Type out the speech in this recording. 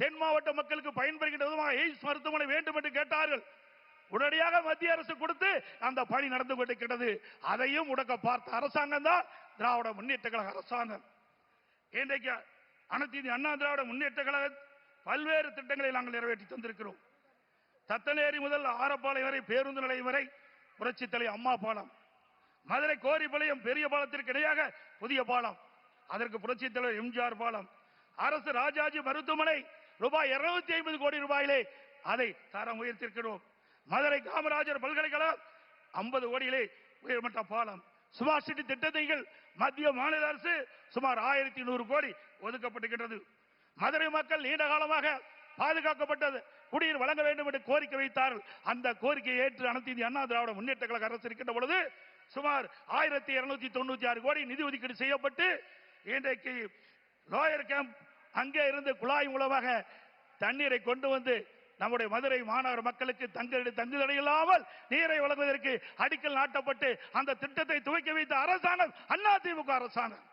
தென் மாவட்ட மக்களுக்கு பயன்படுகின்ற விதமாக எய்ம்ஸ் மருத்துவமனை வேண்டும் என்று கேட்டார்கள். உடனடியாக மத்திய அரசு கொடுத்து அந்த பணி நடந்து கொண்டிருக்கிறது. அதையும் முடக்க பார்த்த அரசாங்கம் தான் திராவிட முன்னேற்ற கழக அரசாங்கம். இன்றைக்கு அனைத்து இந்திய அண்ணா திராவிட முன்னேற்ற கழக பல்வேறு திட்டங்களை நாங்கள் நிறைவேற்றி தந்திருக்கிறோம். தத்தனேரி முதல் ஆரப்பாளையம் வரை பேருந்து நிலையம் வரை புரட்சி தலைவர் அம்மா பாலம், மதுரை கோரிப்பாளையம் பெரிய பாலத்திற்கு இணையாக புதிய பாலம், அதற்கு புரட்சி தலைவர் எம்ஜிஆர் பாலம், அரசு ராஜாஜி மருத்துவமனை ரூபாய் 250 கோடி ரூபாயிலே அதை தரம் உயர்த்திருக்கிறோம். மதுரை காமராஜர் பல்கலைக்கழகம் 50 கோடியிலே உயர்மட்ட பாலம், ஸ்மார்ட் சிட்டி திட்டங்கள் மத்திய மாநில அரசு சுமார் 1100 கோடி ஒதுக்கப்பட்டிருக்கிறது. மதுரை மக்கள் நீண்ட காலமாக பாதுகாக்கப்பட்டது குடிநீர் வழங்க வேண்டும் என்று கோரிக்கை வைத்தார்கள். அந்த கோரிக்கையை ஏற்று அனைத்து இந்திய அண்ணா திராவிட முன்னேற்ற கழக அரசு இருக்கின்ற பொழுது சுமார் 1296 கோடி நிதி ஒதுக்கீடு செய்யப்பட்டு இன்றைக்கு லோயர் கேம்ப் அங்கே இருந்து குழாய் மூலமாக தண்ணீரை கொண்டு வந்து நம்முடைய மதுரை மாநகர மக்களுக்கு தங்குதடை இல்லாமல் நீரை வழங்குவதற்கு அடிக்கல் நாட்டப்பட்டு அந்த திட்டத்தை துவக்கி வைத்த அரசாங்கம் அதிமுக அரசாங்கம்.